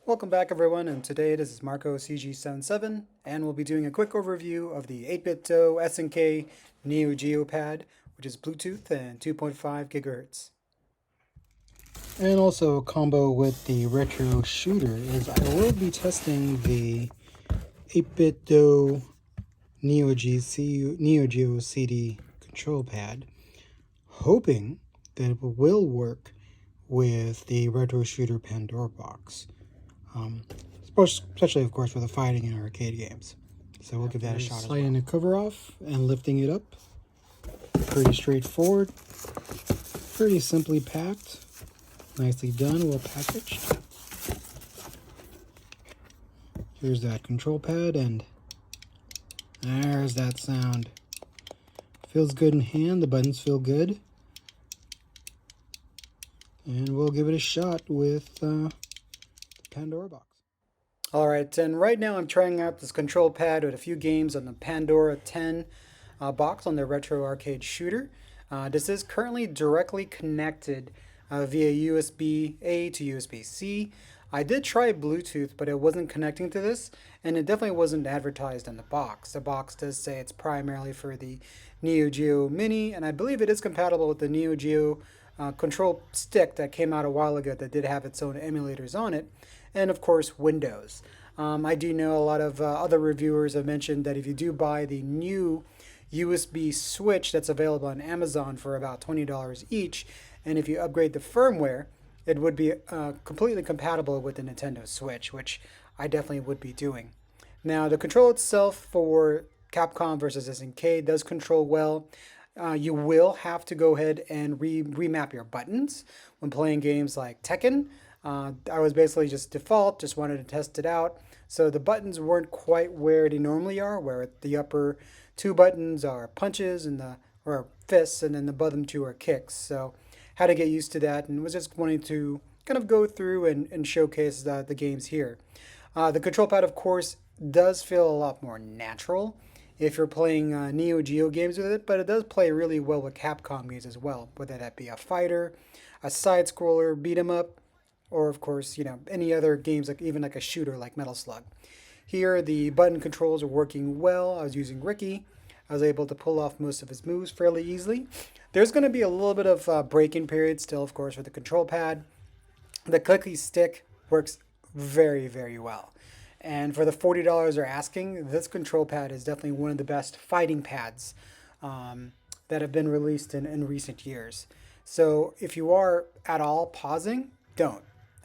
Welcome back everyone, and today this is Marco CG77, and we'll be doing a quick overview of the 8BitDo SNK Neo Geo Pad, which is Bluetooth and 2.5 gigahertz. And also a combo with the retro shooter is I will be testing the 8BitDo Neo Geo CD control pad, hoping that it will work with the retro shooter Pandora box. Especially, of course, for the fighting and arcade games. So we'll give that a shot. Sliding the cover off and lifting it up. Pretty straightforward. Pretty simply packed. Nicely done, well packaged. Here's that control pad, and there's that sound. Feels good in hand, the buttons feel good. And we'll give it a shot with the Pandora box. Alright, and right now I'm trying out this control pad with a few games on the Pandora 10 box on the retro arcade shooter. This is currently directly connected via USB-A to USB-C. I did try Bluetooth, but it wasn't connecting to this, and it definitely wasn't advertised in the box. The box does say it's primarily for the Neo Geo Mini, and I believe it is compatible with the Neo Geo control stick that came out a while ago that did have its own emulators on it, and of course Windows. I do know a lot of other reviewers have mentioned that if you do buy the new USB switch that's available on Amazon for about $20 each, and if you upgrade the firmware, it would be completely compatible with the Nintendo Switch, which I definitely would be doing. Now, the control itself for Capcom versus SNK does control well. You will have to go ahead and remap your buttons when playing games like Tekken. I was basically just default, just wanted to test it out. So the buttons weren't quite where they normally are, where the upper two buttons are punches and or fists, and then the bottom two are kicks. So had to get used to that, and was just wanting to kind of go through and showcase the games here. The control pad, of course, does feel a lot more natural if you're playing Neo Geo games with it, but it does play really well with Capcom games as well, whether that be a fighter, a side scroller, beat 'em up, or of course, any other games like even like a shooter like Metal Slug. Here, the button controls are working well. I was using Ricky. I was able to pull off most of his moves fairly easily. There's going to be a little bit of break-in period still, of course, with the control pad. The clicky stick works very, very well. And for the $40 they're asking, this control pad is definitely one of the best fighting pads that have been released in recent years. So if you are at all pausing, don't.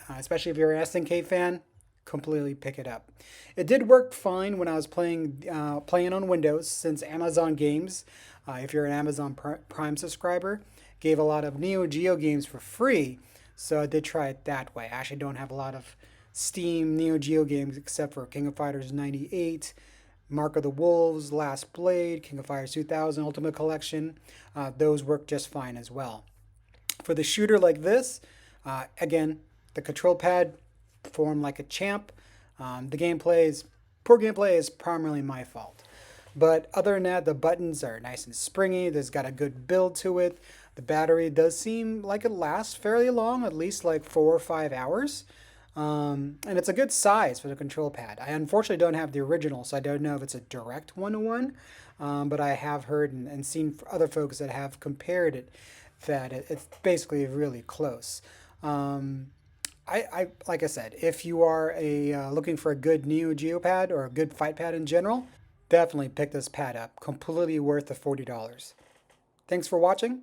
Especially if you're an SNK fan, completely pick it up. It did work fine when I was playing on Windows, since Amazon Games, if you're an Amazon Prime subscriber, gave a lot of Neo Geo games for free. So I did try it that way. I actually don't have a lot of Steam Neo Geo games except for King of Fighters 98, Mark of the Wolves, Last Blade, King of Fighters 2000 Ultimate Collection. Those work just fine as well. For the shooter like this, again, the control pad performed like a champ. The poor gameplay is primarily my fault. But other than that, the buttons are nice and springy. There's got a good build to it. The battery does seem like it lasts fairly long, at least like 4 or 5 hours. And it's a good size for the control pad. I unfortunately don't have the original, so I don't know if it's a direct one-to-one. But I have heard and seen other folks that have compared it, that it's basically really close. I like I said, if you are looking for a good Neo Geo pad or a good fight pad in general, definitely pick this pad up. Completely worth the $40. Thanks for watching.